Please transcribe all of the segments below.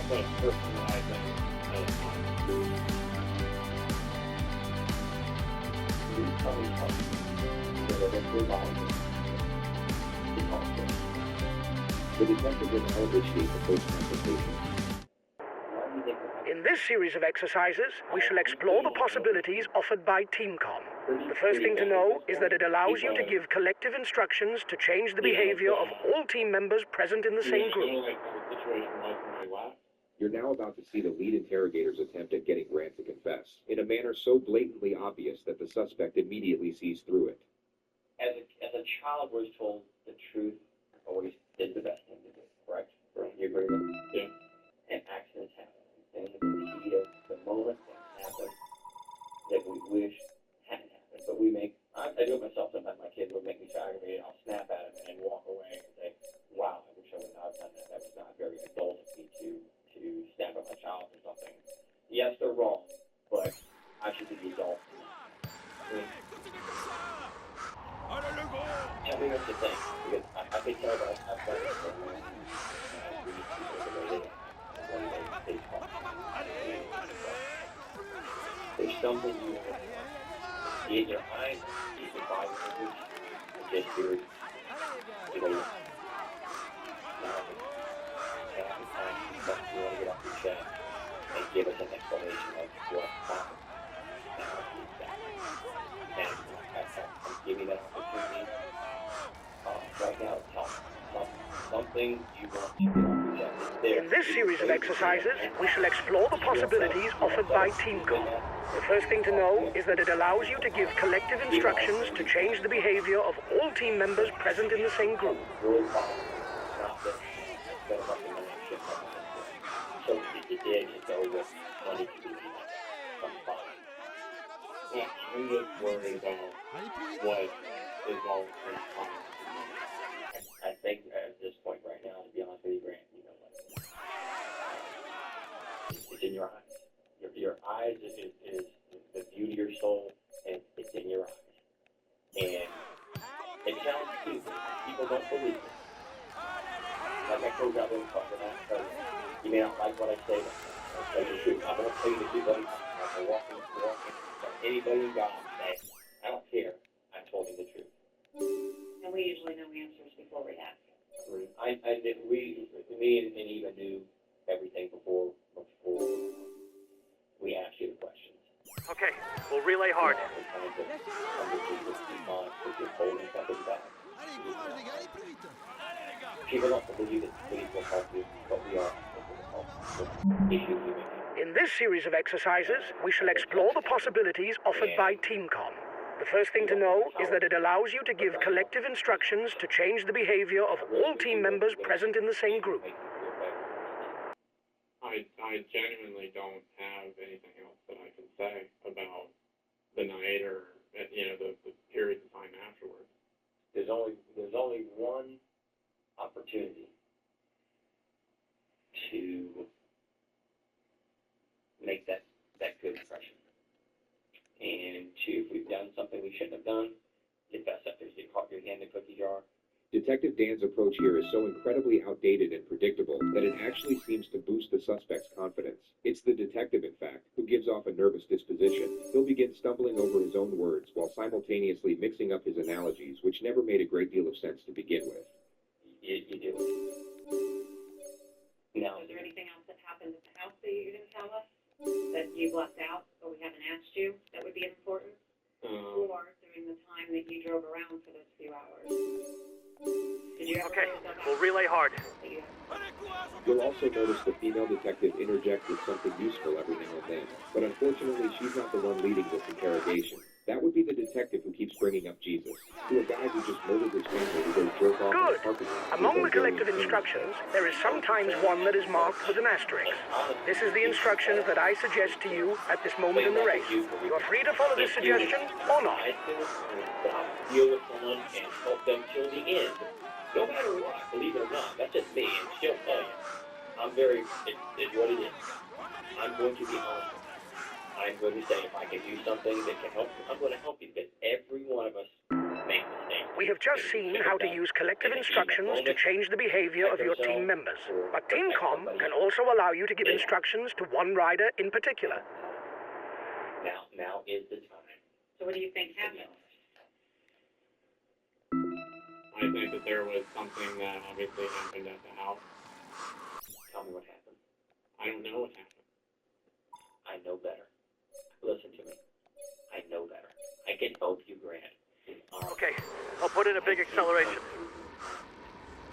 but personalizing The detective will now initiate the first consultation. In this series of exercises, we shall explore the possibilities offered by TeamCom. The first thing to know is that it allows you to give collective instructions to change the behavior of all team members present in the same group. You're now about to see the lead interrogator's attempt at getting Grant to confess, in a manner so blatantly obvious that the suspect immediately sees through it. As a child, was told the truth always did the best thing to do, correct? You agree with me? Yeah. And accidents happen. And in the heat of the moment, things happen that we wish hadn't happened. But we make, I do it myself sometimes. My kids will make me so aggravated, I'll snap at them and walk away and say, wow, I wish I would not have done that. That was not very adult of me to snap at my child or something. Yes, they're wrong, but I should be the adult. Tell me what you think, because I can tell that I've done this for a long time. There's something you want to see in your eyes, see your body language, gestures, you know, half the time you want to get off your chest and give us an explanation of what happened. And I'm giving that opportunity right now. Tell me something you want to get off your chest. In this series of exercises, we shall explore the possibilities offered by TeamCom. The first thing to know is that it allows you to give collective instructions to change the behavior of all team members present in the same group. So it did, it's over money to be Yeah, I'm just worried about what is all in common. I think at this point right now, to be honest with you, Grant, you know what? It's in your eyes. Your eyes is the beauty of your soul, and it's in your eyes. And it sounds stupid. People don't believe it. Like I told you, I'm going to talk about it. You may not like what I say, but I'll tell you the truth. I'm going to tell you the truth every time. I'm walking. Anybody in God say, I don't care. I told you the truth. And we usually know answers before we ask. Me and Eva knew everything before we asked you the questions. Okay, we'll relay hard. People don't believe that police will help you, but we are issues you make. In this series of exercises, we shall explore the possibilities offered by TeamCom. The first thing to know is that it allows you to give collective instructions to change the behavior of all team members present in the same group. I genuinely don't have anything else that I can say about the night or, the periods of time afterwards. There's only one opportunity to make that good impression. And if we've done something we shouldn't have done, confess up. There's your hand in the cookie jar. Detective Dan's approach here is so incredibly outdated and predictable that it actually seems to boost the suspect's confidence. It's the detective, in fact, who gives off a nervous disposition. He'll begin stumbling over his own words while simultaneously mixing up his analogies, which never made a great deal of sense to begin with. You do. Now, Is there anything else that happened at the house that you didn't tell us, that you've left out, but we haven't asked you, that would be important? Or during the time that you drove around for those few hours? Did you ever Okay, really go back we'll relay hard. You'll also notice the female detective interject with something useful every now and then, but unfortunately she's not the one leading this interrogation. That would be the detective who keeps bringing up Jesus, to a guy who just murdered his family to go jerk off in the parking lot. Among the collective instructions, there is sometimes one that is marked with an asterisk. This is the instructions that I suggest to you at this moment in the race. You are free to follow this suggestion or not. I deal with someone and help them till the end. No matter what, believe it or not, that's just me, and she'll tell you. It's what it is. I'm going to be honest. I'm going to say if I can do something that can help you, I'm going to help you, because every one of us makes mistakes. We have just seen how to use collective instructions to change the behavior of your team members. But TeamCom can also allow you to give instructions to one rider in particular. Now is the time. So what do you think happened? I think that there was something that obviously happened at the house. Tell me what happened. I don't know what happened. I know better. Listen to me. I know better. I can help you, Grant. Okay, I'll put in a big acceleration.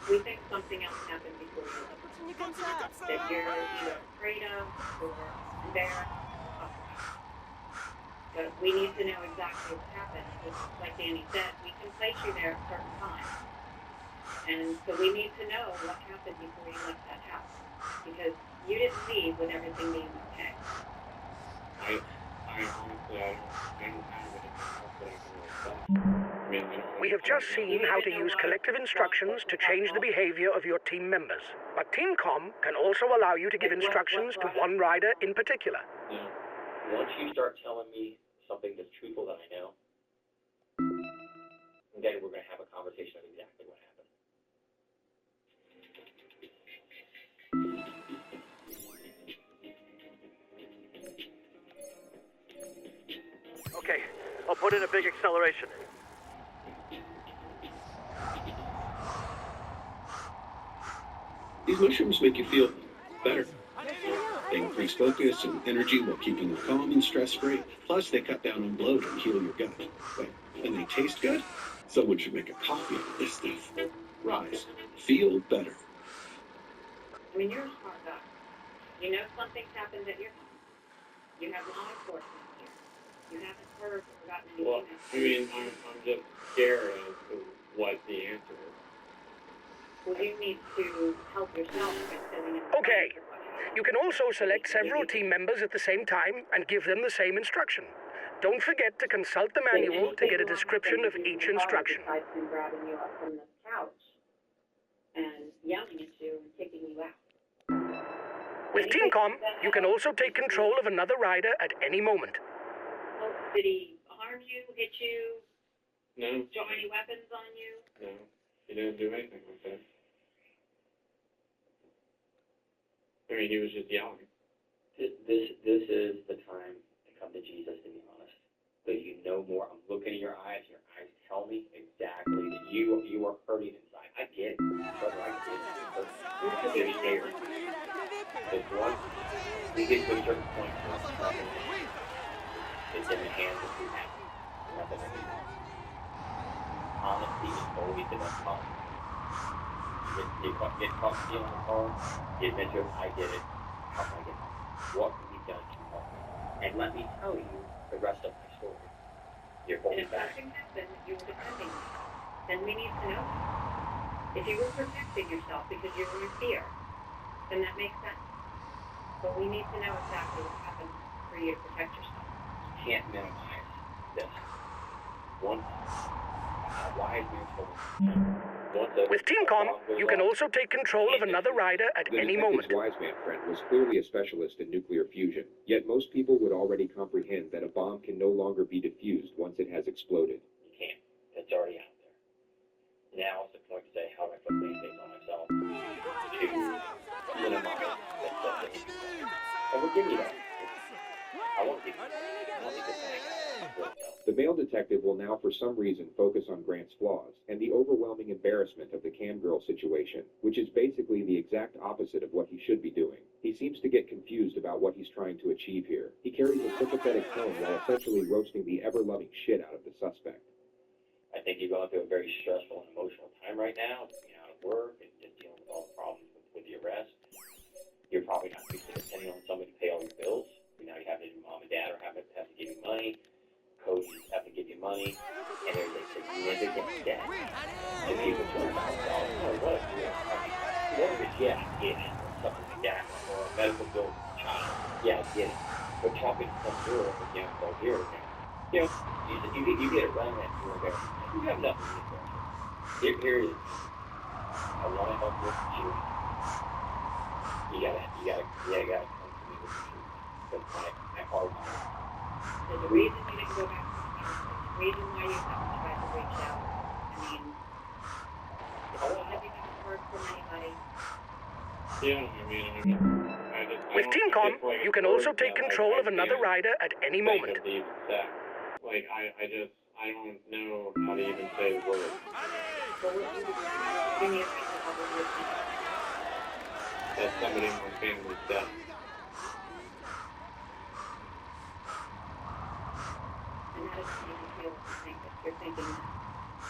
We think something else happened before you left. That you're either afraid of or embarrassed or talk about. But we need to know exactly what happened. Because like Danny said, we can place you there at certain times. And so we need to know what happened before you left that house. Because you didn't leave with everything being okay. I honestly, I don't have anything else that I can really say. I mean, We have just seen how to use collective instructions to change the behavior of your team members. But TeamCom can also allow you to give instructions to one rider in particular. Yeah. Once you start telling me something that's truthful that I know, then we're going to have a conversation of exactly what happened. Okay, I'll put in a big acceleration. These mushrooms make you feel better. They increase focus and energy while keeping you calm and stress-free. Plus, they cut down on bloat and heal your gut. Wait, and they taste good? Someone should make a coffee out of this stuff. Rise. Feel better. I mean, you're a smart guy. You know something's happened at your house. You have law enforcement here. You haven't heard or gotten any Well, emails. I mean, I'm just scared as to what the answer is. Well, you need to help yourself by sitting in Okay. You can also select several team members at the same time and give them the same instruction. Don't forget to consult the manual to get a description of each instruction. Aside from grabbing you up from the couch and yelling at you and kicking you out. With TeamCom, you can also take control of another rider at any moment. Well, did he harm you, hit you, No, draw any weapons on you? no, he didn't do anything like that. I mean, he was just yelling. This is the time to come to Jesus, to be honest. Because you know more. I'm looking in your eyes. Your eyes tell me exactly that you are hurting inside. I get it. Brother, I get it. You're scared. Because once we get to a certain point where it's in the hands of who has it. Nothing I can do. Honesty is always the best policy. Get caught stealing the car, you admit to it, I did it. How can I get it? What can be done to help? And let me tell you the rest of my story. You're And holding if back. something happened, you were defending yourself, then we need to know. If you were protecting yourself because you were in fear, then that makes sense. But we need to know exactly what happened for you to protect yourself. You can't minimize this. One, why is there so With TeamCom, you can also take control of another rider at The any detective's moment. wise man friend was clearly a specialist in nuclear fusion, yet most people would already comprehend that a bomb can no longer be defused once it has exploded. You can't. It's already out there. Now is the point to say, how do I put things on myself to minimize that issue? And we'll give you that. I won't give you that. I won't give you that. The male detective will now for some reason focus on Grant's flaws and the overwhelming embarrassment of the cam girl situation, which is basically the exact opposite of what he should be doing. He seems to get confused about what he's trying to achieve here. He carries a sympathetic tone while essentially roasting the ever-loving shit out of the suspect. I think you're going through a very stressful and emotional time right now, being out of work and just dealing with all the problems with the arrest. You're probably not used to depending on somebody to pay all your bills. Now you have to, mom and dad have to give you money. Coaches have to give you money, and there's a significant debt. And people turn around and go, oh, what? Yeah, I get it. Or something like that. Or a medical bill for a child. Yeah, I get it. But talking to some girl again, go here again. You know, you get around that and you're there. You have nothing to get there. Here it is. I want to help you with you. You gotta come to me with the truth. Because my heart is There's a reason you didn't go back to the house. There's a reason why you haven't tried to reach out. I mean, Yeah, With TeamCom, you can also take control of another rider at any moment. Like, I don't know how to even say the word. That somebody in my family's dead. And how does it make you feel to think that you're thinking that?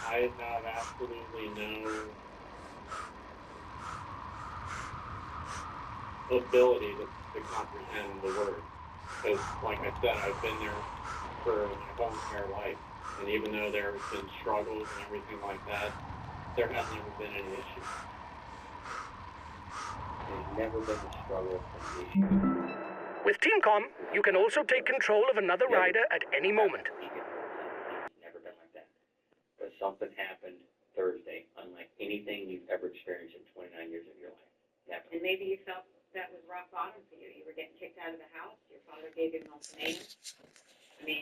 I have absolutely no ability to comprehend the word. Because, like I said, I've been there for my whole entire life. And even though there's been struggles and everything like that, there has never been any issues. There's never been a struggle or an issue. With TeamCom, you can also take control of another rider at any moment. It's never been like that. But something happened Thursday, unlike anything you've ever experienced in 29 years of your life. Never. And maybe you felt that was rock bottom for you. You were getting kicked out of the house. Your father gave you an ultimatum. I mean,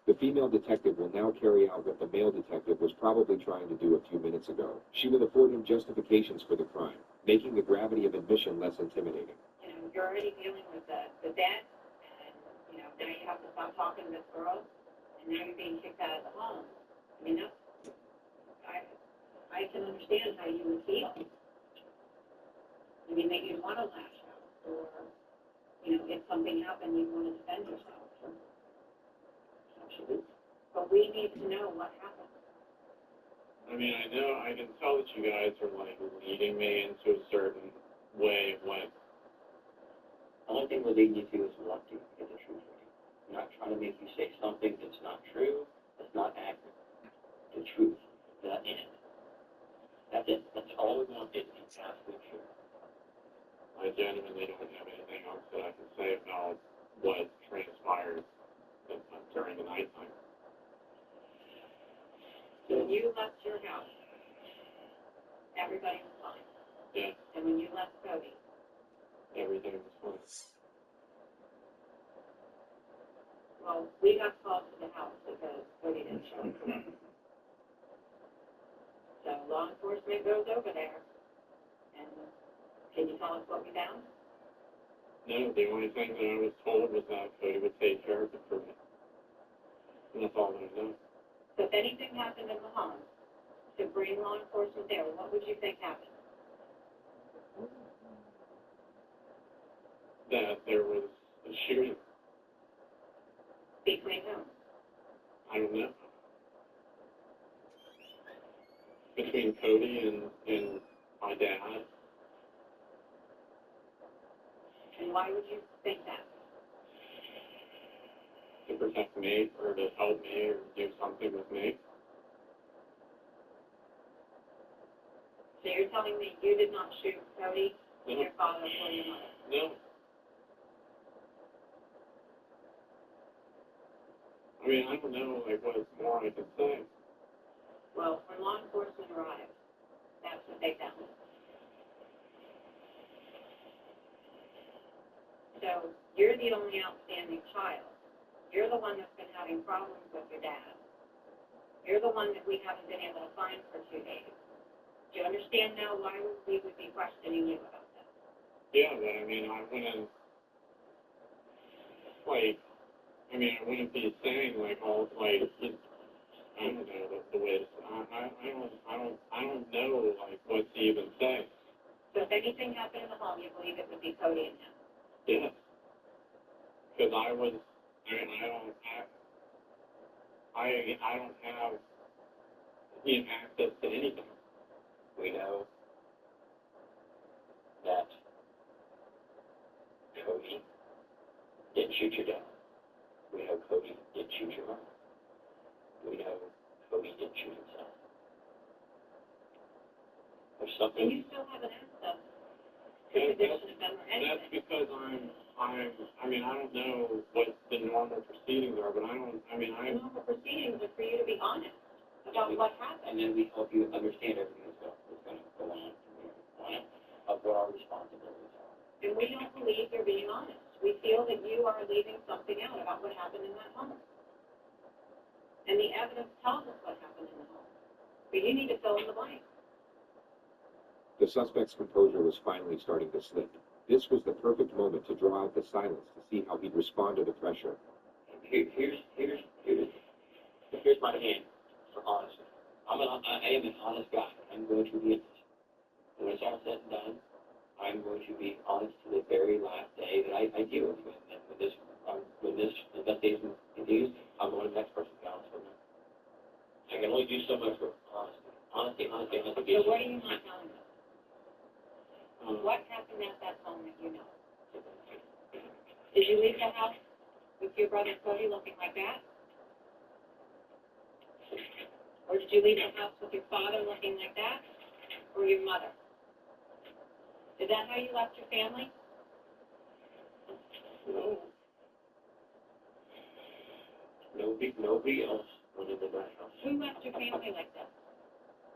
The female detective will now carry out what the male detective was probably trying to do a few minutes ago. She will afford him justifications for the crime, making the gravity of admission less intimidating. you know, you're already dealing with the debt, and, you know, now you have to stop talking to this girl, and now you're being kicked out of the home. I mean, that's, I can understand how you would feel. I mean, that you'd want to lash out, or, you know, if something happened, you'd want to defend yourself. Absolutely. But we need to know what happened. I mean, I can tell that you guys are, like, leading me into a certain way of what. The only thing we're leading you to is we want to get the truth for you. We're not trying to make you say something that's not true, that's not accurate. The truth, the end. That's it. That's all we want is the absolute truth. I genuinely don't have anything else that I can say about what transpired during the nighttime. So when you left your house, everybody was fine. Yeah, And when you left Cody, everything was fine. well, we got called to the house because Cody didn't show up. So law enforcement goes over there, and can you tell us what we found? No, the only thing that I was told was that Cody would take care of it for me. And that's all I know. So if anything happened in the home, to bring law enforcement there, what would you think happened? That there was a shooting. Between whom? I don't know. Between Cody and my dad. And why would you think that? To protect me, or to help me, or do something with me. So you're telling me you did not shoot Cody and No. your father or your mother? No. I mean, I don't know, like, what more I can say. Well, when law enforcement arrived, that's what they found. So you're the only outstanding child. You're the one that's been having problems with your dad. You're the one that we haven't been able to find for 2 days. Do you understand now why we would be questioning you about this? Yeah, but I mean, I wouldn't, like, I wouldn't be saying, like, all, like, I don't know the way to, I don't know, like, what to even say. So if anything happened in the home, you believe it would be Cody and him? Yeah. Because I don't have, you know, access to anything. We know that Cody didn't shoot your dad. We know Cody didn't shoot your mom. We know Cody didn't shoot himself. There's And something. you still haven't asked us the condition of them or anything. That's because I don't know what the normal proceedings are, but The normal proceedings are for you to be honest about what happened. And then we help you understand everything that's going to go on of what our responsibilities are. And we don't believe you're being honest. We feel that you are leaving something out about what happened in that home. And the evidence tells us what happened in the home. But you need to fill in the blank. The suspect's composure was finally starting to slip. This was the perfect moment to draw out the silence to see how he'd respond to the pressure. Here's my hand for honesty. I am an honest guy. I'm going to be honest. When it's all said and done, I'm going to be honest to the very last day that I deal with you. And when this investigation continues, I'm going to the next person to be honest with them. I can only do so much for honesty. So what are you not telling us? What happened at that home that you know? Did you leave the house with your brother Cody looking like that? Or did you leave the house with your father looking like that? Or your mother? Is that how you left your family? No. Nobody else went into that house. Who left your family like that?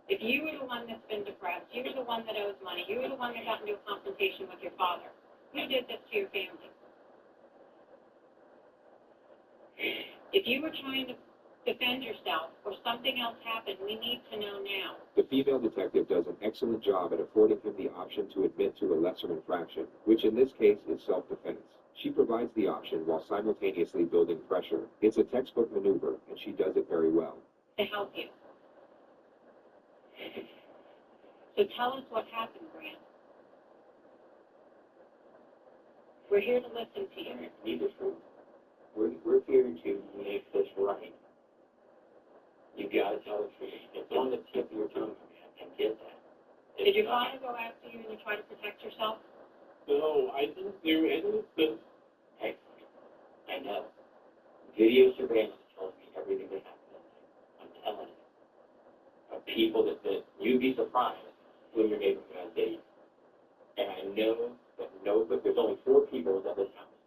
If you were the one that's been depressed, you were the one that owes money, you were the one that got into a confrontation with your father, who did this to your family? If you were trying to defend yourself or something else happened, we need to know now. The female detective does an excellent job at affording him the option to admit to a lesser infraction, which in this case is self-defense. She provides the option while simultaneously building pressure. It's a textbook maneuver, and she does it very well. To help you. So tell us what happened, Grant. We're here to listen to you. Need the truth. We're here to make this right. You got to tell the truth. It's on the tip of your tongue, man. I get that. Did your father go after you and you try to protect yourself? No, I didn't do anything. Hey, I know. Video surveillance tells me everything that happened. I'm telling you. People that you'd be surprised who in your neighborhood has dated. And I know that there's only 4 people at this house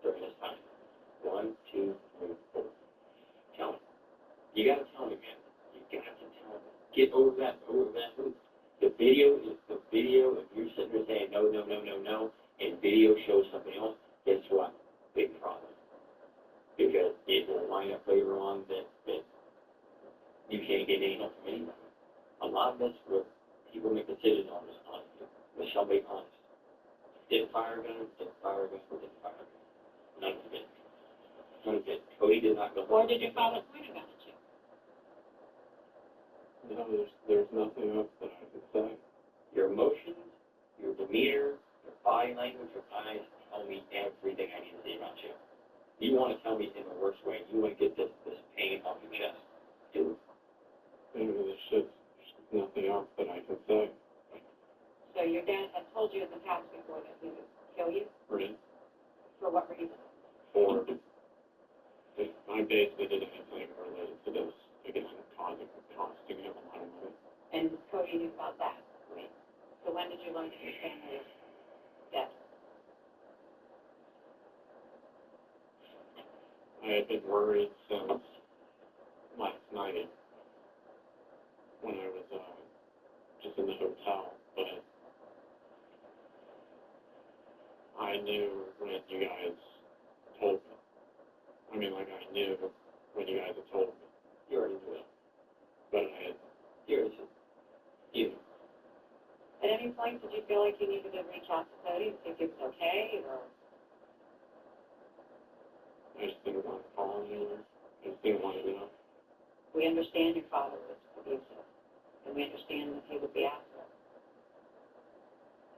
during this time. 1, 2, 3, 4. Tell me. You gotta tell me, man. You got to tell me. Get over that hoop. The video is the video. If you're sitting there saying no, and video shows something else, guess what? Big problem. Because it will wind up later on that you can't get any help from anybody. A lot of this, what people make decisions on is honesty. They shall be honest. Did fire a gun, didn't fire a gun, or didn't fire a gun. None of it. None of it. Cody did not go. Or did your father point a gun at you? No, there's nothing else that I can say. Your emotions, your demeanor, your body language, your eyes tell me everything I need to see about you. You want to tell me in the worst way. You want to get this pain off your chest. Do it. There's just nothing else that I can say. So your dad had told you in the past before that he would kill you? Right? For what reason? For if I basically did anything related to this, again, costing him a lot of money. And Cody knew about that, right? So when did you learn that your family was dead? I had been worried since last night when I was just in the hotel, but I knew when you guys told me. I knew when you guys had told me. You already knew it. But I had... You. At any point, did you feel like you needed to reach out to Cody and see if it was okay, or? I just didn't want to call him anymore. I just didn't want to know. We understand your father was abusive, and we understand that he would be after it.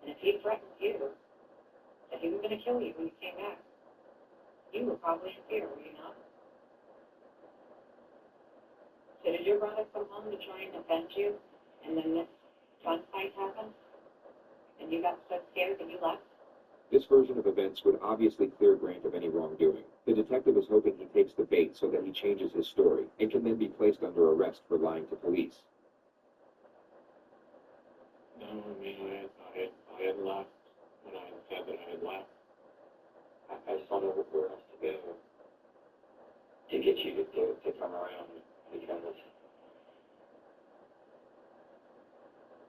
And if he threatened you, that he was going to kill you when you came back, you were probably in fear, were you not? So did your brother come home to try and defend you, and then this gunfight happened, and you got so scared that you left? This version of events would obviously clear Grant of any wrongdoing. The detective is hoping he takes the bait so that he changes his story, and can then be placed under arrest for lying to police. No, I had left when I had said that I had left. I saw no where else to go to get you to come around, because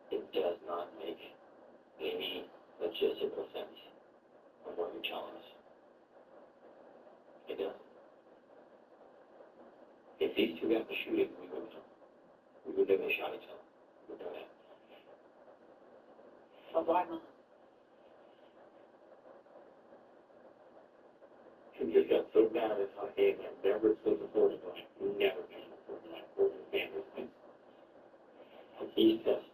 it does not make any logistical sense of what you're telling us. It doesn't. If these two got the shooting, we would know. We would know they shot each other. We would know that. why not? It just got so bad it's like, hey, I've never so supported like, never been supported like, for his family. And he's just,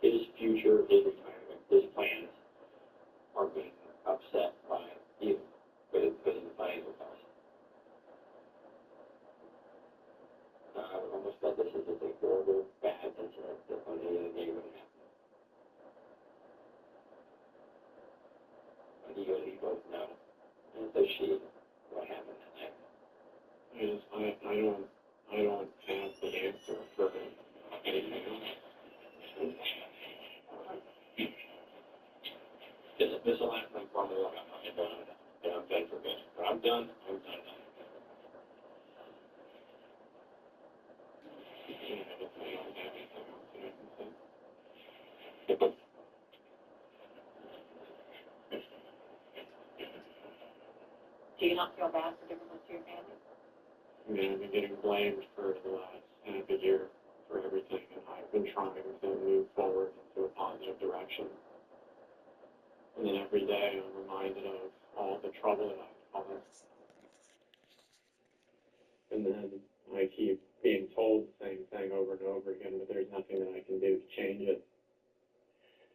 his future, his retirement, his plans are being upset by you because of the financial cost. I would almost thought this is a horrible, bad incident that on the end of the day would happen. And you and me both know. And so she, what happened that night? I don't have the answer for anything else. This will happen from the I'm done. I'm done for good. When I'm done, I'm done. Do you not feel bad for doing this to your family? I mean, I've been getting blamed for the last half a year for everything, and I've been trying to move forward into a positive direction. And then every day I'm reminded of all the trouble that I've caused. And then I keep being told the same thing over and over again, but there's nothing that I can do to change it.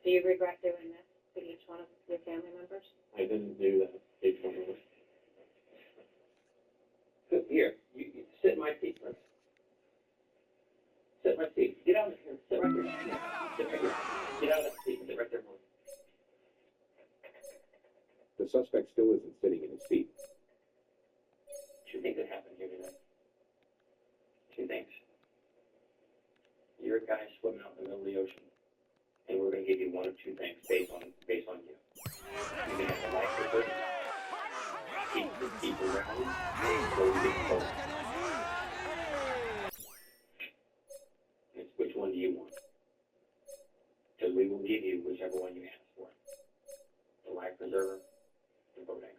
Do you regret doing this to each one of your family members? I didn't do that to each one of them. Here, you sit in my seat, right? Sit in my seat. Get out of here. Sit right here. Sit right here. Get out of that seat. Sit right there. The suspect still isn't sitting in his seat. Two things that happened here today. Two things. You're a guy swimming out in the middle of the ocean, and we're going to give you one of two things based on you. You can have a life preserver, keep the people around, or you get close. It's which one do you want? Because we will give you whichever one you ask for. The life preserver, the boat anchor.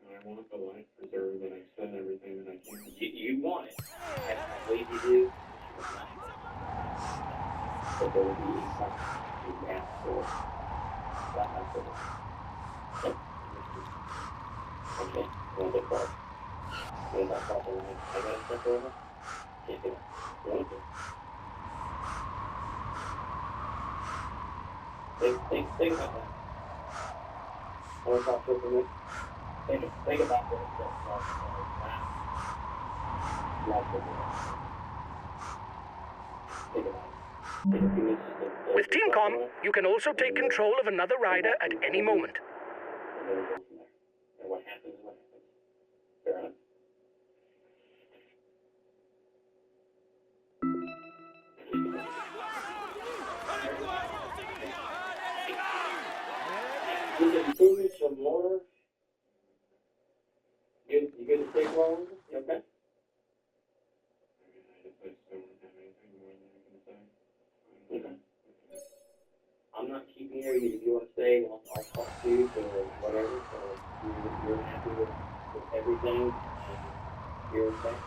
I want the life preserved, and I've said everything that I can. You want it. I believe you do. But there will be a question you ask for. That has to be. Okay, you want this part? What is that part? I got a step over? Can't do it. You want to? Think about that. I want to talk to you for a minute. Think about what it says. Think about it. Take a few minutes to With TeamCom, you can also take control of another rider at any moment. and then we'll go from there. And what happens is what happens. Fair enough? You can improve it some more. You good to stay long? You okay? I just don't have anything more than I can say. Okay. I'm not keeping you. If you want to stay, I'll talk to you or whatever. So you're happy with everything. And you're okay.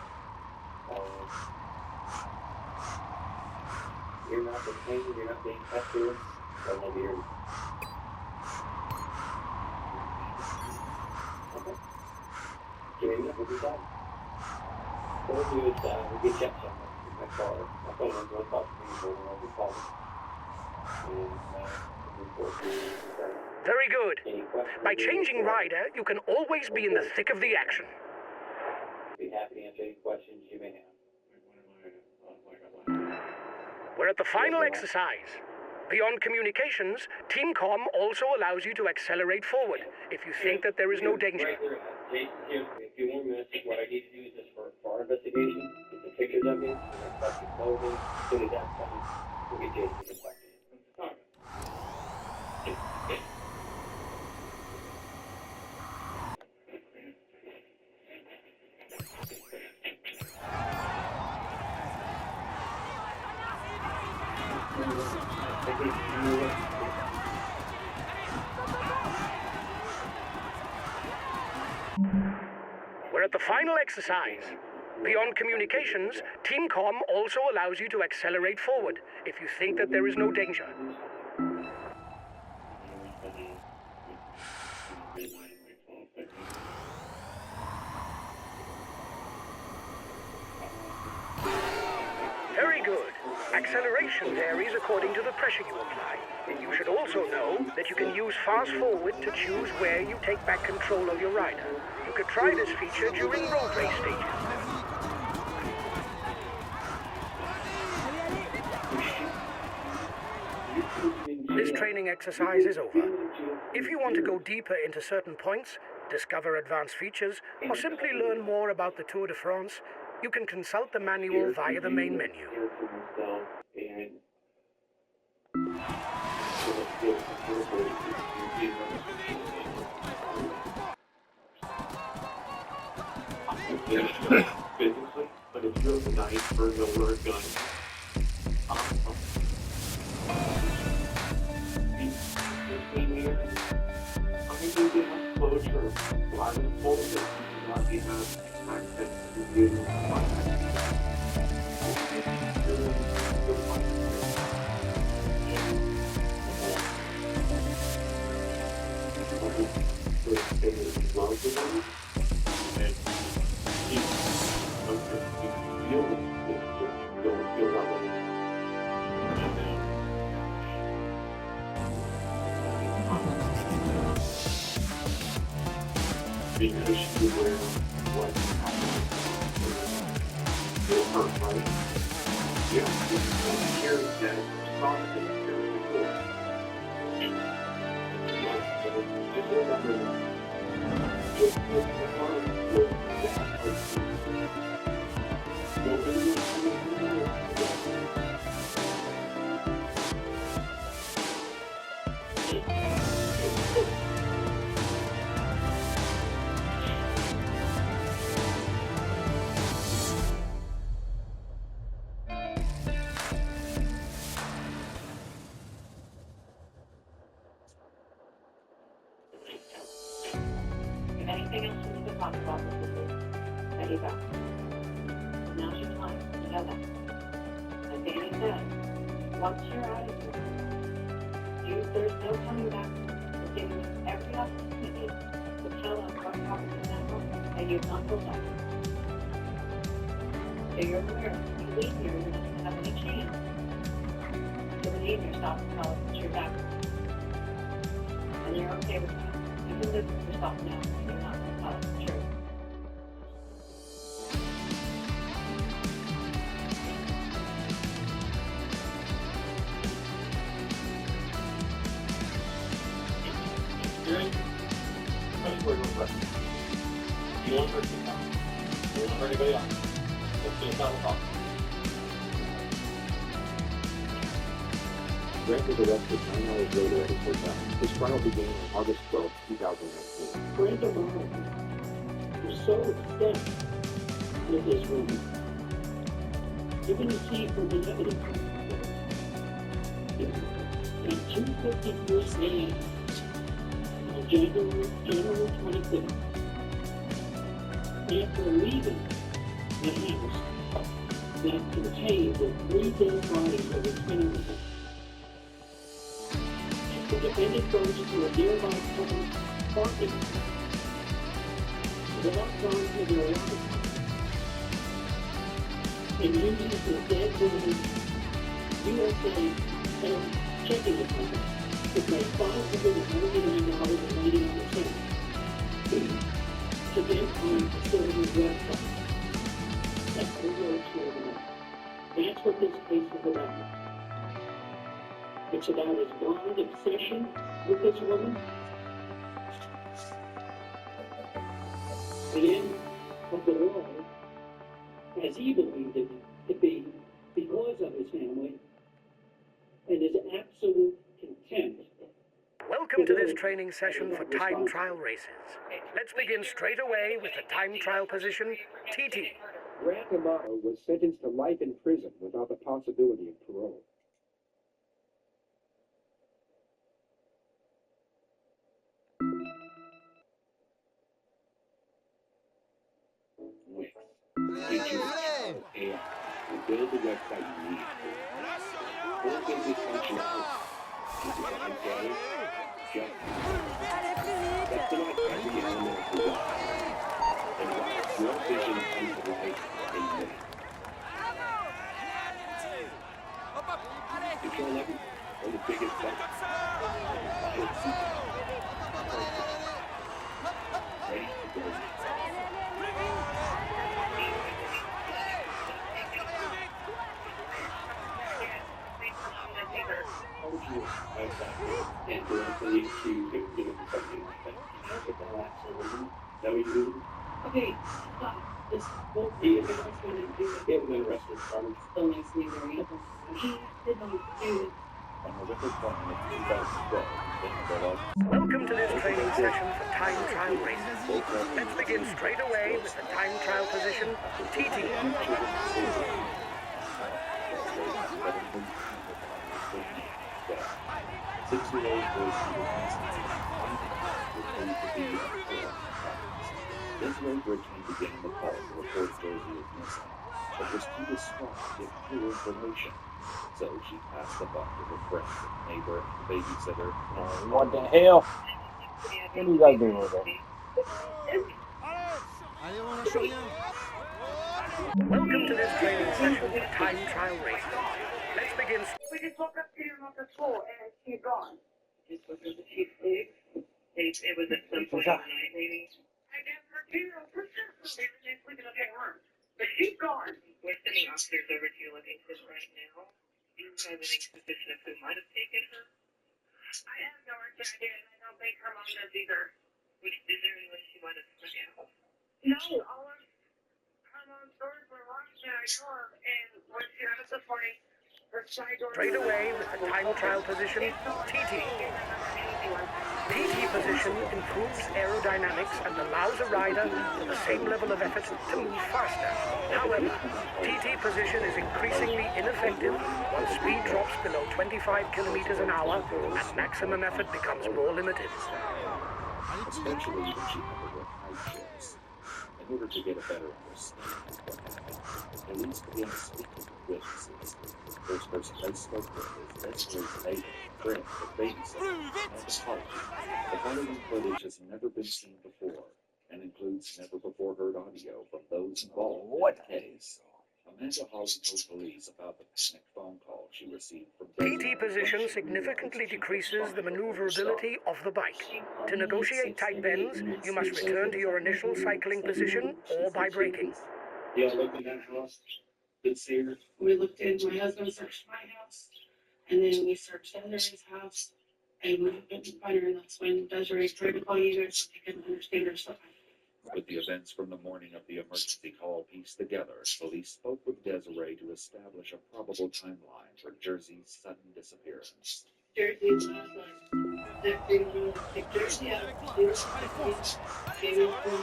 You're not detained. You're not being pestered. So maybe you're. Okay. Give me a minute. We'll be done. What we'll do is we'll get checked somewhere. My car. My phone number. I'll talk to you. We'll call you. Very good. By changing rider, you can always be in the thick of the action. Be happy to answer any questions you may have. We're at the final exercise. Beyond communications, TeamCom also allows you to accelerate forward if you think that there is no danger. Right there, Jason, here, a few more minutes. What I need to do is just for our investigation, get the pictures of you, and then touch your clothing. As soon as that's done, we'll get Jason to get back to you. All right. We're at the final exercise. Beyond communications, TeamCom also allows you to accelerate forward if you think that there is no danger. acceleration varies according to the pressure you apply. You should also know that you can use fast forward to choose where you take back control of your rider. You could try this feature during road race stages. This training exercise is over. If you want to go deeper into certain points, discover advanced features, or simply learn more about the Tour de France, you can consult the manual via the main menu. Physically, but it's really nice for the word gun. Closure, so I was told that you do not have access to the because you wear what you'll hurt, right? Yeah, you carry that response that you carried before. Just remember that. Just look at the heart, look at that heart. Nobody will come in the world. If anything else we need to talk about with this, there you go. Now's your time. You know that. As Danny said, once you're out of here, there's no coming back. We're giving you every opportunity to tell us what happened in that moment, and you've not told us. So you're aware, when you leave here, you're not going to have any chance to redeem yourself and tell us that you're back. And you're okay with that. You can live with yourself now, and you're not going to tell us the truth. You won't hurt yourself. You won't hurt anybody else. Let's get a final talk. Grant was arrested 9 hours later at his hotel. His trial began on August 12, 2019. Brenda Murray was so upset with this woman. You're going to see from the evidence. At 2:53 a.m. on January 25th, after leaving the house that contained the 3 dead bodies of his family, the defendant goes to a nearby public parking lot without going to their life and uses the dead woman's USA checking account to pay $599.99 to get on the facility's website. That's the words for it. That's what this case is about. It's about his blind obsession with this woman, the end of the world, as he believed it to be, because of his family, and his absolute contempt. Welcome to this training session for time trial races. Let's begin straight away with the time trial position, TT. Grant Amato was sentenced to life in prison without the possibility of parole. Wix. Did you AI to build the website you need? Full business functionality. Design day, just customize every element of the website. And watch your vision come to life in minutes. That what you do? Okay, stop. This won't be a good husband and do it. Yeah, we're gonna arrest him. Robert. Still needs to be very uniform. He did not do it. On November 20th, 2012, then Bulldog. Welcome to this training session for time trial racing. Let's begin straight away with the time trial position, TT. Desiree Bridgman began the call to report Josie is missing, but was too distraught to get clear information. So she passed the buck to her friend, neighbor, and babysitter. What the hell? What are you guys doing over there? Welcome to this training session for time trial racing. Let's begin. We just woke up to him at the school and she's gone. Just was it she sleep? It was at some point in the night, maybe. I guess her too. For sure. She's sleeping in the same room. But she's gone. We're sending officers over to your location right now. Do you have any suspicion of who might have taken her? I have no idea, and I don't think her mom does either. Is there any way she might have snuck out? No, all of her mom's doors were locked that I know of, and when she got up this morning, her side door... Straight away with the time trial position, TT. TT position improves aerodynamics and allows a rider with the same level of effort to move faster. However, TT position is increasingly ineffective once speed drops below 25 kilometers an hour and maximum effort becomes more limited. Especially when she had to work night shifts. In order to get a better understanding of what happened, police began speaking with witnesses. The first person they spoke with is Desiree's neighbor, friend, and babysitter, Amanda Holly. The following footage has never been seen before and includes never before heard audio from those involved in the case. Amanda Holly told police about the panic phone call she received from PT position significantly decreases the maneuverability of the bike. To negotiate tight bends, you must return to your initial cycling position or by braking. Yeah, look in that house. Did see her? We looked in, my husband searched my house, and then we searched Desiree's house, and we couldn't find her, and that's when Desiree tried to call you guys, so they couldn't understand her stuff. With the events from the morning of the emergency call pieced together, police spoke with Desiree to establish a probable timeline for Jersey's sudden disappearance. Jersey's last night. That big little stick Jersey out. She was came in from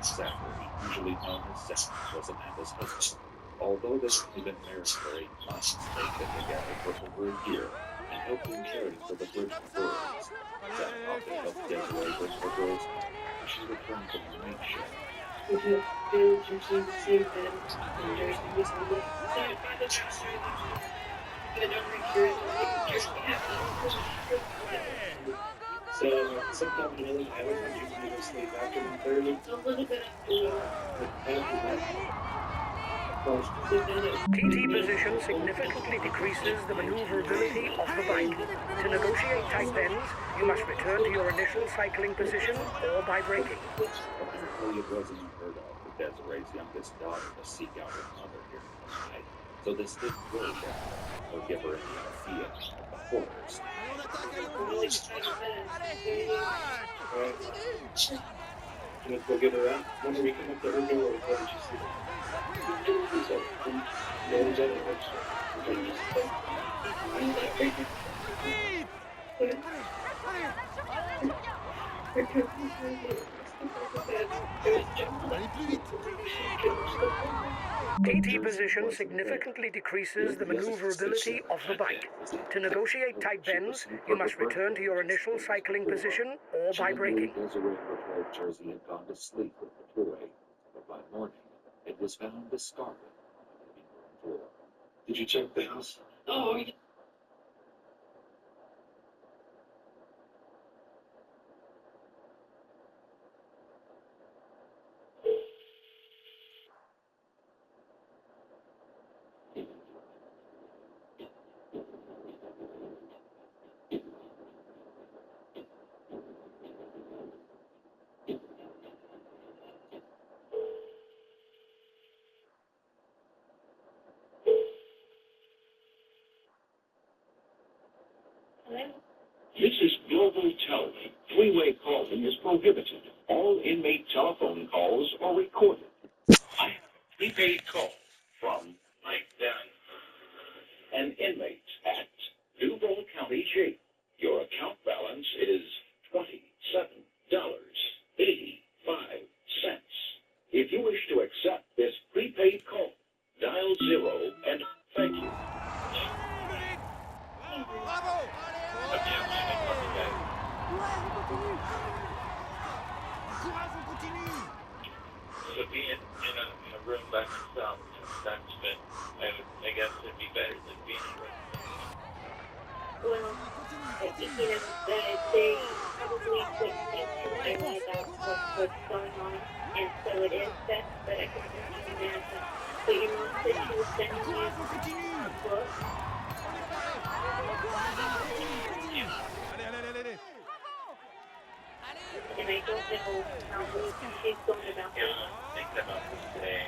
Zachary, usually known as Zach, was Amanda's husband. Although they had been married for 8 months, they'd been together for over a year and helped in caring for the Bridgman girls. Zach often helped Desiree bring her girls home when she returned from the night shift. Would you feel Jersey the same bed and Jersey was on the side by the dresser and don't make sure that Jersey happy. So, sometime in the early hours when you can go sleep after 1:30? A little bit TT position significantly decreases the maneuverability of the bike. To negotiate tight bends, you must return to your initial cycling position or by braking. Apparently it wasn't unheard of for Desiree's youngest daughter to seek out her mother during the night, so this didn't really happen or give her any idea of the horrors. Let's go get her out. When we come up to her door, what did she see? TT position significantly decreases the maneuverability of the bike. To negotiate tight bends, you must return to your initial cycling position or by braking. Desiree told Jersey had gone to sleep with the toy, but by morning, it was found discarded on the living room floor. Did you check the house? Oh, yeah. This is Global Telephone. Three-way calling is prohibited. All inmate telephone calls are recorded. I have a prepaid call from Mike Dunn, an inmate at Duval County Jail. Your account balance is $27.85. If you wish to accept this prepaid call, dial 0 and thank you. So being in a room by myself sometimes, but I guess it'd be better than being in a room. Well, they probably wouldn't need to realize what's going on, and so it is best that I can imagine. But your mom said she was sending you a book. And I don't know how she's going about this. Yeah, I think about this today.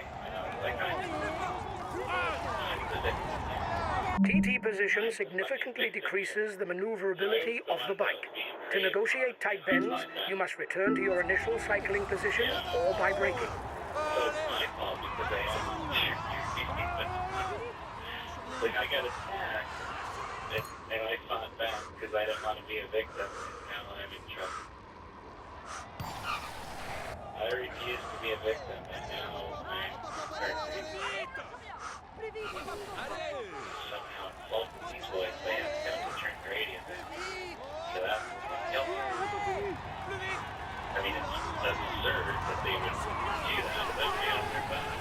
TT position significantly decreases the maneuverability of the bike. To negotiate tight bends, you must return to your initial cycling position or by braking. So it's my fault because I got attacked, and I fought back because I didn't want to be a victim, and now I'm in trouble. I refuse to be a victim, and now I'm somehow insulting these boys. They have to turn the radio. So that's guilty. I mean, that's absurd that they would do that, but yeah, they're fine.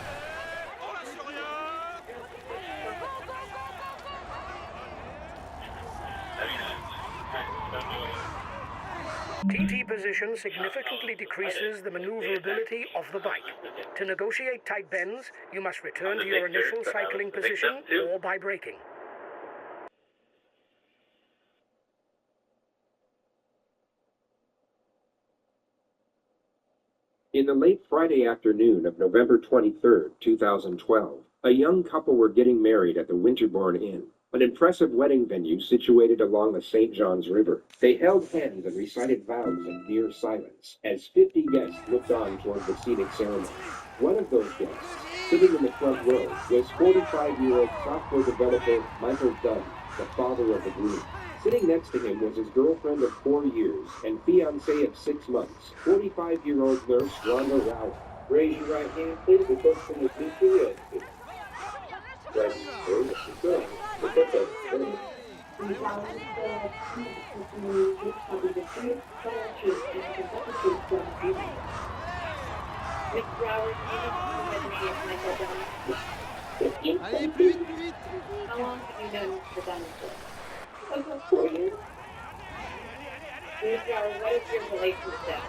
TT position significantly decreases the maneuverability of the bike. To negotiate tight bends, you must return to your initial cycling position or by braking. In the late Friday afternoon of November 23, 2012, a young couple were getting married at the Winterbourne Inn, an impressive wedding venue situated along the St. Johns River. They held hands and recited vows in near silence as 50 guests looked on toward the scenic ceremony. One of those guests, sitting in the front row, was 45-year-old software developer Michael Dunn, the father of the groom. Sitting next to him was his girlfriend of 4 years and fiancé of 6 months, 45-year-old nurse Rhonda Rao. Raise your right hand, please. The person is Mr. Right. Good. Miss Broward, Michael Dunn. How long have you known Mr. Dunn for? About 4 years. Miss Broward, what is your relationship?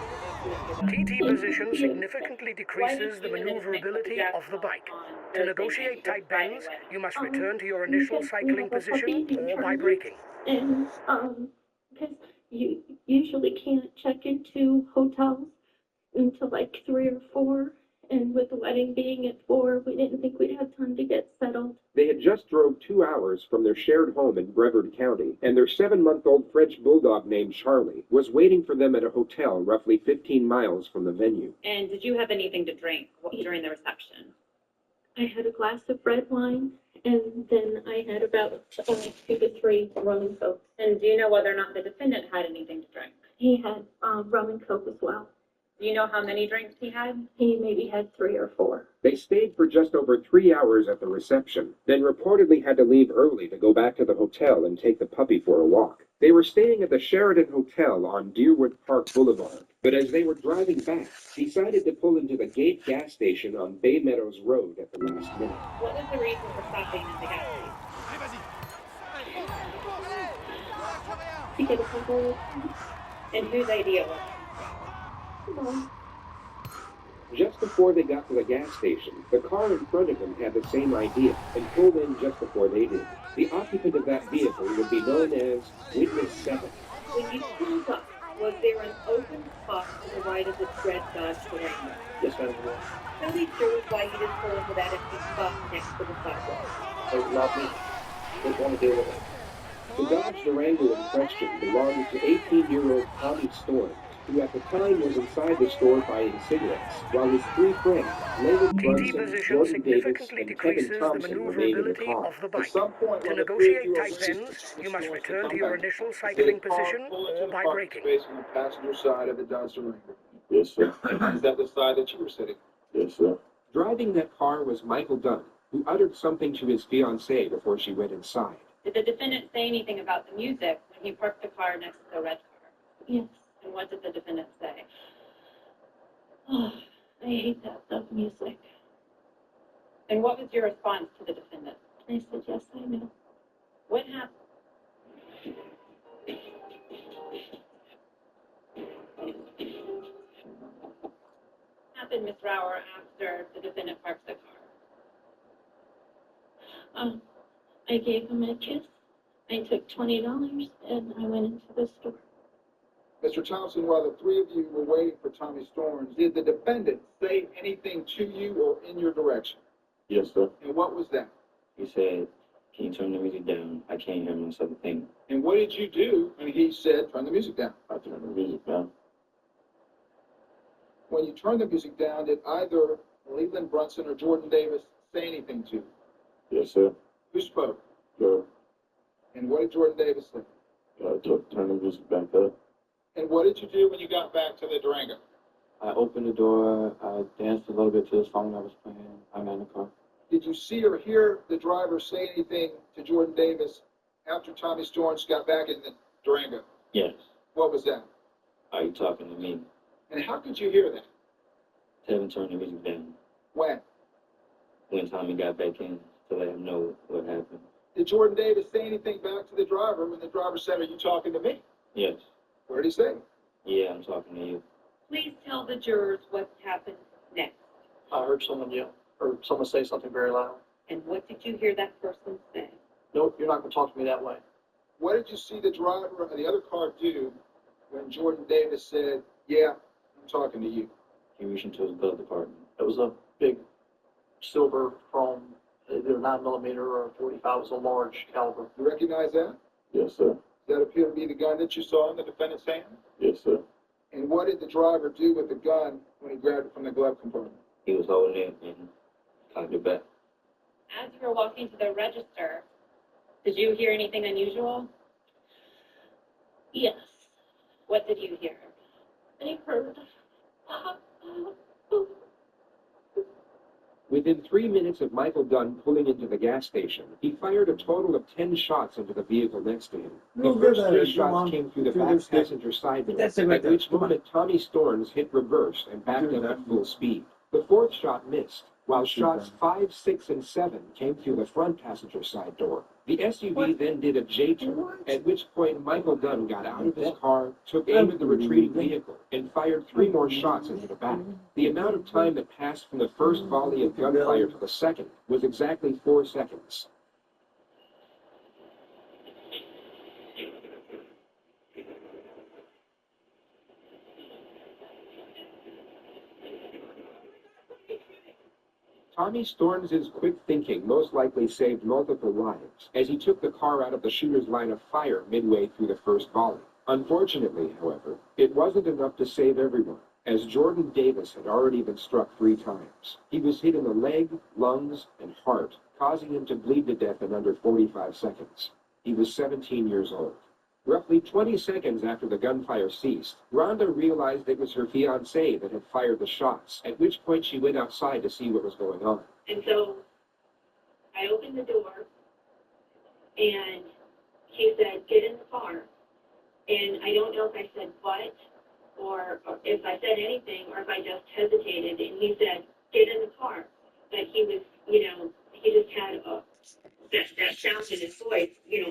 TT position significantly decreases the maneuverability of the bike. To negotiate tight bends, you must return to your initial cycling position or by braking. And, because you usually can't check into hotels until like 3 or 4, and with the wedding being at 4, we didn't think we'd have time to get settled. They had just drove 2 hours from their shared home in Brevard County, and their 7-month-old French bulldog named Charlie was waiting for them at a hotel roughly 15 miles from the venue. And did you have anything to drink during the reception? I had a glass of red wine, and then I had about 2 to 3 rum and coke. And do you know whether or not the defendant had anything to drink? He had rum and coke as well. Do you know how many drinks he had? He maybe had 3 or 4. They stayed for just over 3 hours at the reception, then reportedly had to leave early to go back to the hotel and take the puppy for a walk. They were staying at the Sheridan Hotel on Deerwood Park Boulevard, but as they were driving back, decided to pull into the Gate gas station on Bay Meadows Road at the last minute. What was the reason for stopping at the gas station? To get a couple. And whose idea was it? Just before they got to the gas station, the car in front of them had the same idea and pulled in just before they did. The occupant of that vehicle would be known as Witness 7. When you pulled up, was there an open spot to the right of the red Dodge Durango? Yes, ma'am. Tell me sure why you didn't pull into that empty spot next to the sidewalk. It's not me. Just want to deal with it. The Dodge Durango in question belonged to 18-year-old Tommy Storms, who at the time was inside the store buying cigarettes, while his three friends, Leland PT Brunson, position Jordan Davis, significantly and Kevin decreases the Thompson remained in the maneuverability car. of the At bike. some point, To when the three of negotiate you are tight waiting bends, for Tommy you must Storms to return come to your back, initial you see cycling a car position pull into or the by parking braking. space on the passenger side of the Dodge Durango. Yes, sir. Is that the side that you were sitting? Yes, sir. Driving that car was Michael Dunn, who uttered something to his fiancée before she went inside. Did the defendant say anything about the music when he parked the car next to the red car? Yes. And what did the defendant say? Oh, I hate that stuff music. And what was your response to the defendant? I said, yes, I know. What happened? Happened, Ms. Rauer, after the defendant parked the car? I gave him a kiss. I took $20 and I went into the store. Mr. Thompson, while the three of you were waiting for Tommy Storms, did the defendant say anything to you or in your direction? Yes, sir. And what was that? He said, can you turn the music down? I can't hear myself think. And what did you do when he said, turn the music down? I turned the music down. When you turned the music down, did either Leland Brunson or Jordan Davis say anything to you? Yes, sir. Who spoke? Sir. And what did Jordan Davis say? Turn the music back up. And what did you do when you got back to the Durango? I opened the door. I danced a little bit to the song I was playing. I got in the car. Did you see or hear the driver say anything to Jordan Davis after Tommy Storms got back in the Durango? Yes. What was that? Are you talking to me? And how could you hear that? Tell him to turn the music down. When? When Tommy got back in to let him know what happened. Did Jordan Davis say anything back to the driver when the driver said, are you talking to me? Yes. What did he say? Yeah, I'm talking to you. Please tell the jurors what happened next. I heard someone yell, or someone say something very loud. And what did you hear that person say? Nope, you're not going to talk to me that way. What did you see the driver of the other car do when Jordan Davis said, yeah, I'm talking to you? He reached into his glove compartment. It was a big silver chrome, either 9mm or a 45. It was a large caliber. You recognize that? Yes, sir. Does that appear to be the gun that you saw in the defendant's hand? Yes, sir. And what did the driver do with the gun when he grabbed it from the glove compartment? He was holding it and cocked it back. As you were walking to the register, did you hear anything unusual? Yes. What did you hear? I heard. Within 3 minutes of Michael Dunn pulling into the gas station, he fired a total of 10 shots into the vehicle next to him. The first 3 shots came through the back passenger side door, at which moment Tommy Storms hit reverse and backed up at full speed. The fourth shot missed, while shots 5, 6, and 7 came through the front passenger side door. The SUV then did a J-turn, at which point Michael Dunn got out of his car, took aim at the retreating vehicle, and fired 3 more shots into the back. The amount of time that passed from the first volley of gunfire to the second was exactly 4 seconds. Tommy Storms' quick thinking most likely saved multiple lives, as he took the car out of the shooter's line of fire midway through the first volley. Unfortunately, however, it wasn't enough to save everyone, as Jordan Davis had already been struck 3 times. He was hit in the leg, lungs, and heart, causing him to bleed to death in under 45 seconds. He was 17 years old. Roughly 20 seconds after the gunfire ceased, Rhonda realized it was her fiancé that had fired the shots, at which point she went outside to see what was going on. And so I opened the door, and he said, get in the car. And I don't know if I said what, or if I said anything, or if I just hesitated, and he said, get in the car. But he was, he just had that sound in his voice,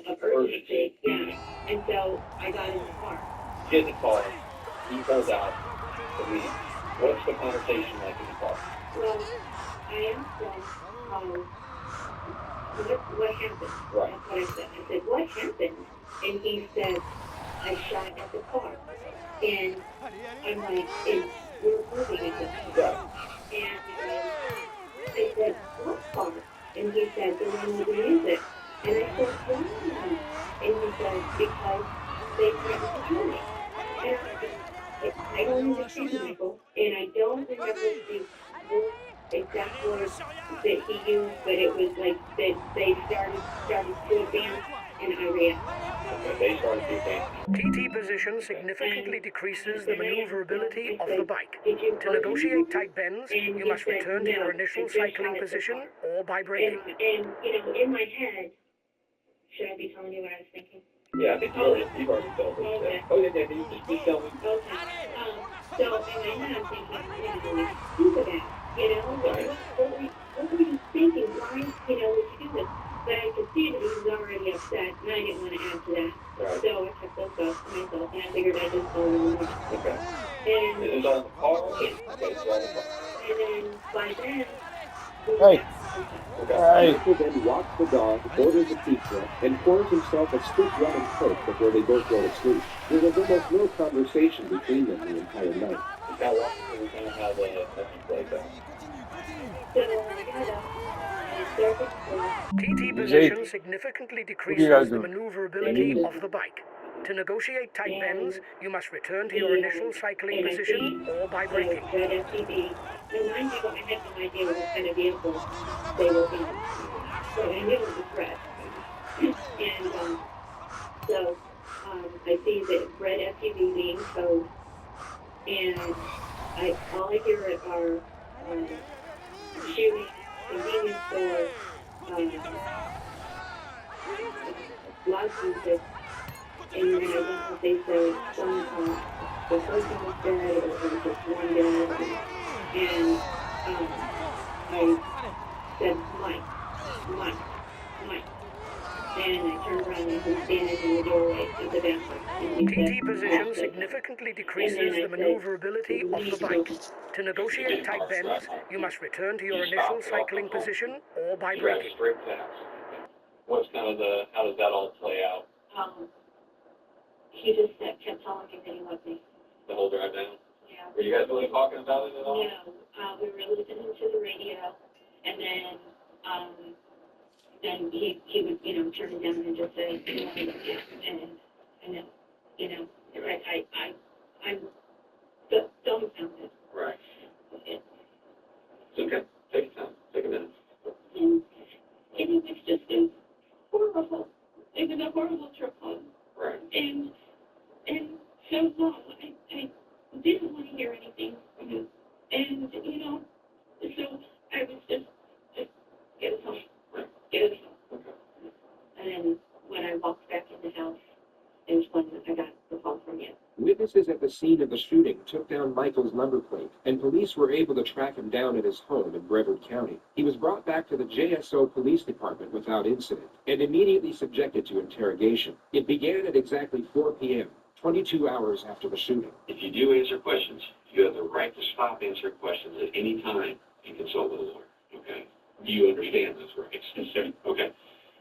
of urgency, yeah. And so I got in the car. Get in the car. He pulls out the lead. What's the conversation like in the car? Well, I asked him, what happened? Right. That's what I said. I said, what happened? And he said, I shot at the car. And I'm like, we're moving at this point. Right. And I said, what car? And he said, the one with the music. And I said, why? And he they threatened to kill me. And I don't understand, Michael, and I don't remember the exact words that he used, but it was like that they started to advance, and I reacted. They started to advance. TT position significantly decreases the maneuverability of the bike. To negotiate tight bends, you must return to your initial cycling position or by braking. And you know, in my head, should I be telling you what I was thinking? Yeah, I think you've already told me. Okay. Oh, yeah, you just tell me. Okay. So in my head, I'm thinking, you know, like, stupid ass, you know? Right. What were you thinking? Why, you know, would you do this? But I could see that he was already upset, and I didn't want to add to that. Right. So I kept those thoughts to myself, and I figured I'd just tell him more. Okay. And It was on the car? Yeah. Okay, it's on the car. And then by then, Hey. Hey. Michael then walks the dog, orders a pizza, and pours himself a stiff rum and coke before they both go to sleep. There was almost no conversation between them the entire night. Now, walk me through kind of how the session played out. So I got up, and I started to TT position significantly decreases the maneuverability of the bike. To negotiate tight bends, you must return to your initial cycling position or by braking. Red FTV. Now, mind you, I had no idea what kind of vehicle they were in, but I knew it was red. And so I see the red FTV being towed, and all I hear are shooting, convenience store, loud music, and then I think that they said the person was dead, or there was just one dead, and I said, Mike. And I turned around and he was standing in the doorway of the bathroom. TT position significantly decreases the maneuverability of the bike. To negotiate tight bends, you must return to your initial cycling position or by braking. What's kind of how does that all play out? He just kept telling me that he loved me. The whole drive down? Yeah. Were you guys really talking about it at all? No, we were listening to the radio, and then he would, you know, turn it down and just say, you know, and I know, you know, I'm dumbfounded. Right. It's okay. Take your time. Take a minute. And it was just horrible. It was a horrible trip home. Right. And so no, I didn't want to hear anything from him. And, you know, so I was just get us home. Right. Get us home. Okay. And then when I walked back in the house, it was when I got the call from you. Witnesses at the scene of the shooting took down Michael's number plate, and police were able to track him down at his home in Brevard County. He was brought back to the JSO Police Department without incident, and immediately subjected to interrogation. It began at exactly 4 p.m., 22 hours after the shooting. If you do answer questions, you have the right to stop answering questions at any time and consult with a lawyer, okay? Do you understand those rights? Yes, sir. Okay.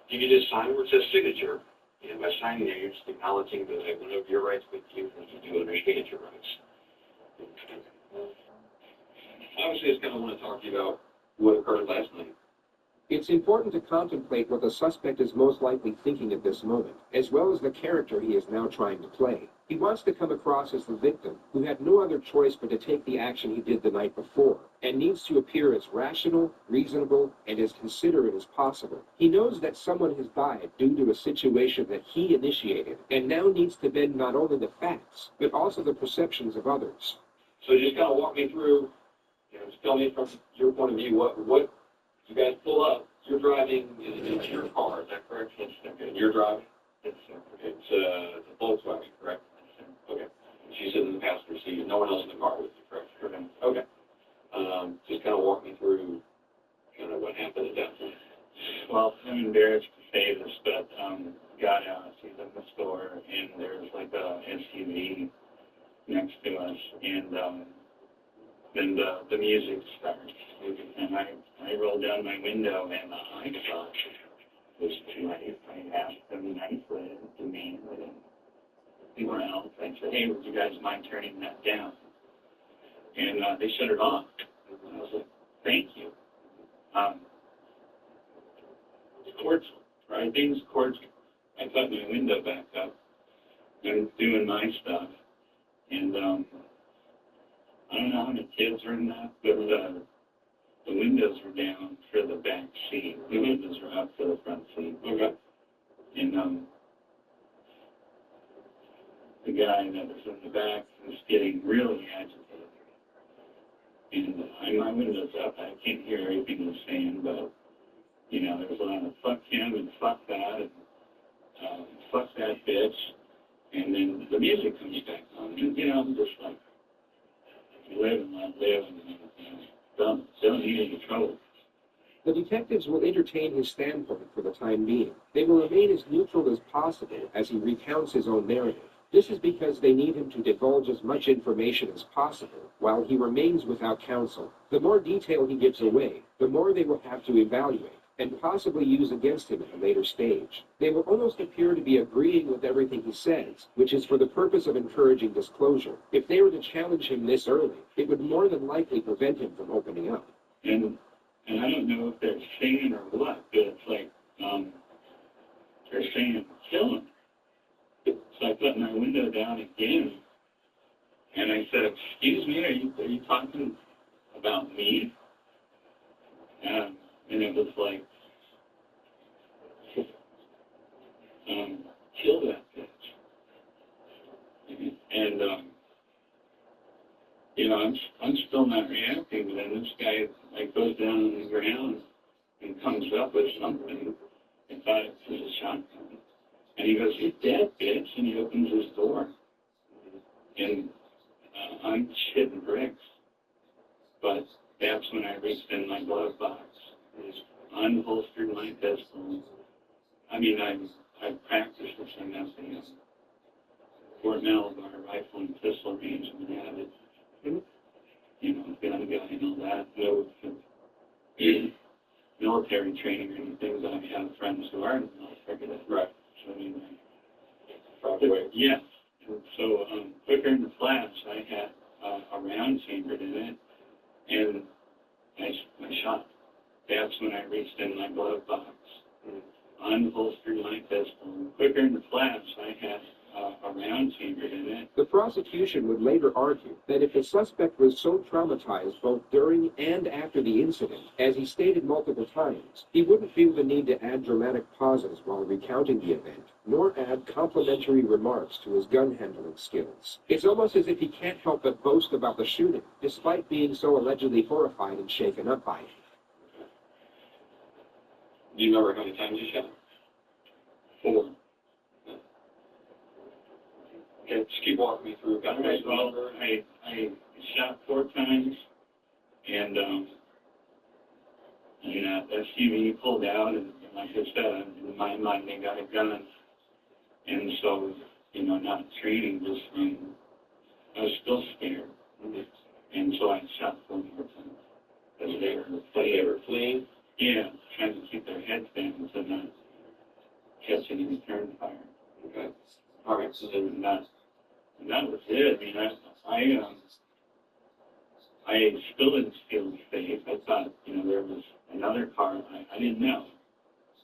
You can just sign where it says signature, and by signing there, you're just acknowledging that I went over your rights with you, and you do understand your rights. Obviously, I just kind of want to talk to you about what occurred last night. It's important to contemplate what the suspect is most likely thinking at this moment, as well as the character he is now trying to play. He wants to come across as the victim, who had no other choice but to take the action he did the night before, and needs to appear as rational, reasonable, and as considerate as possible. He knows that someone has died due to a situation that he initiated, and now needs to bend not only the facts, but also the perceptions of others. So just kind of walk me through, you know, just tell me from your point of view, what you guys pull up. You're driving in your car, is that correct? Yes, okay. You're driving? Yes, sir. Okay, it's a Volkswagen, correct? Yes, sir. Okay. She's in the passenger seat, no one else in the car with you, correct? Okay. Okay. Just kind of walk me through kind of what happened at that point. Well, I'm embarrassed to say this, but she's in the store, and there's like a SUV next to us, and then the music starts, and I roll down my window, and I thought it was too late. I asked them nicely to me, and anyone else, I said, hey, would you guys mind turning that down? And they shut it off. And I was like, thank you. Cords, right? Things cords. I put my window back up, I'm doing my stuff, and I don't know how many kids are in that, but the windows were down for the back seat. The windows were up for the front seat. Okay. And the guy that was in the back was getting really agitated. And my window's up. I can't hear everything he's saying, but, you know, there was a lot of fuck him and fuck that and fuck that bitch. And then the music comes back on. And, you know, I'm just like, live and let live and don't need any trouble. The detectives will entertain his standpoint for the time being. They will remain as neutral as possible as he recounts his own narrative. This is because they need him to divulge as much information as possible while he remains without counsel. The more detail he gives away, the more they will have to evaluate and possibly use against him at a later stage. They will almost appear to be agreeing with everything he says, which is for the purpose of encouraging disclosure. If they were to challenge him this early, it would more than likely prevent him from opening up. And I don't know if they're saying or what, but it's like, they're saying, kill him. So I put my window down again, and I said, excuse me, are you talking about me? And it was like, kill that bitch. And, you know, I'm still not reacting, but then this guy, like, goes down on the ground and comes up with something. I thought it was a shotgun. And he goes, you're dead, bitch, and he opens his door. And I'm shitting bricks. But that's when I reached in my glove box, unholstered my pistol. I mean, I've practiced this in the Fort Malabar rifle and pistol range and had it. You know, gun guy and all that. No military training or anything, but I have friends who are in the military that right. So, I mean, yeah. And so, quicker in the flash, I had a round chambered in it, and I shot. That's when I reached in my glove box, unholstered my pistol. Quicker in the flash, I had a round chambered in it. The prosecution would later argue that if the suspect was so traumatized both during and after the incident, as he stated multiple times, he wouldn't feel the need to add dramatic pauses while recounting the event, nor add complimentary remarks to his gun handling skills. It's almost as if he can't help but boast about the shooting, despite being so allegedly horrified and shaken up by it. Do you remember how many times you shot? 4. Okay, just keep walking me through. All right, well, I shot 4 times, and SUV pulled out, and like I said, in my mind, they got a gun. And so, you know, not training, just, I was still scared. And so I shot 4 more times. As they were fleeing? Yeah, trying to keep their heads down so not catching any return fire. Okay. All right, so then that was it. I mean, I still didn't feel safe. I thought, you know, there was another car. I didn't know.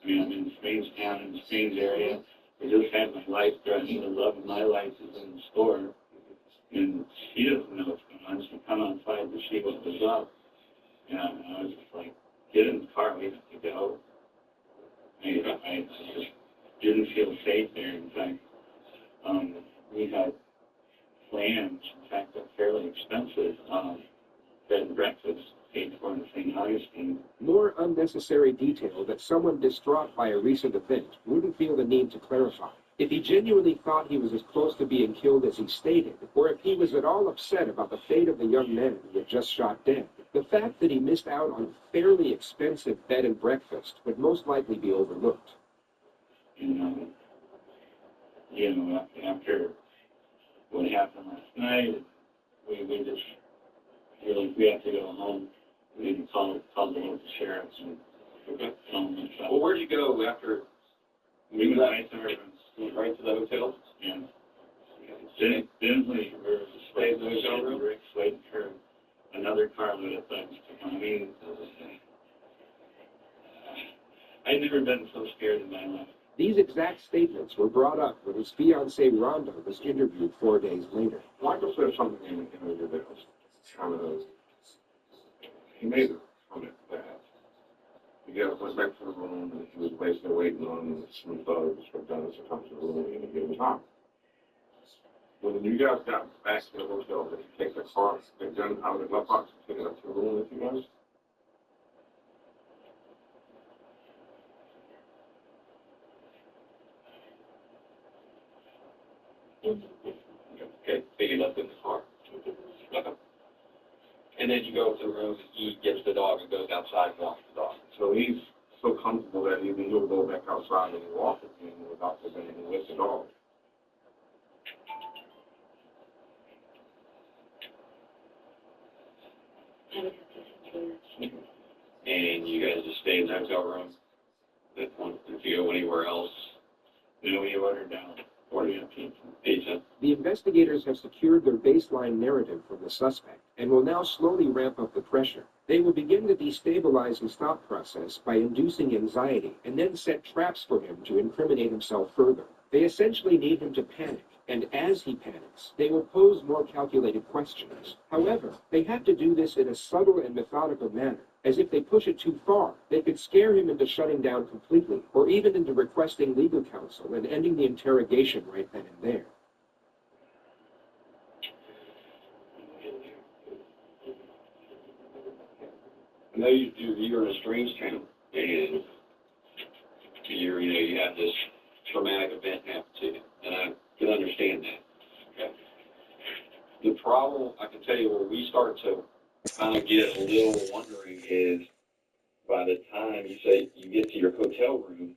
I mean, I'm in a strange town, in a strange area. I just had my life threatened. The love of my life is in the store. And she doesn't know what's going on. She come outside to see what was up. And I was just like, get in the car, we have to go. I just didn't feel safe there. In fact, we had plans, in fact, they're fairly expensive, bed and breakfast paid for in St. Augustine. More unnecessary detail that someone distraught by a recent event wouldn't feel the need to clarify. If he genuinely thought he was as close to being killed as he stated, or if he was at all upset about the fate of the young man he had just shot dead, the fact that he missed out on fairly expensive bed and breakfast would most likely be overlooked. After what happened last night, we just really, we have to go home. We didn't call the local sheriffs and tell them. Well, where'd you go after? We went right to her. Right to the hotel? Yeah. Didn't leave. We were staying in the hotel room? Waiting for another carload of thugs to come. I mean, I'd never been so scared in my life. These exact statements were brought up when his fiancée Rhonda was interviewed 4 days later. Michael said something in the interview that was kind of, he made a comment that he went back to the room and he was basically waiting on some thugs from Dennis to come to the room at any given time. When you guys got back to the hotel, did he take the car, the gun out of the glove box and take it up to the room with you guys? Okay, so you left in the car. Okay. And then you go to the room, he gets the dog and goes outside and walks the dog. So he's so comfortable that even he'll go back outside and walk again without the gun and with the dog. And you guys just stay in the hotel room. If you go anywhere else, you order down. Order pizza. The investigators have secured their baseline narrative from the suspect and will now slowly ramp up the pressure. They will begin the destabilize his thought process by inducing anxiety and then set traps for him to incriminate himself further. They essentially need him to panic, and as he panics, they will pose more calculated questions. However, they have to do this in a subtle and methodical manner, as if they push it too far, they could scare him into shutting down completely, or even into requesting legal counsel and ending the interrogation right then and there. I know you're in a strange town, and you have this traumatic event happen to you, and I can understand that. Okay. The problem, I can tell you, where we start to kind of get a little wondering is by the time you say you get to your hotel room,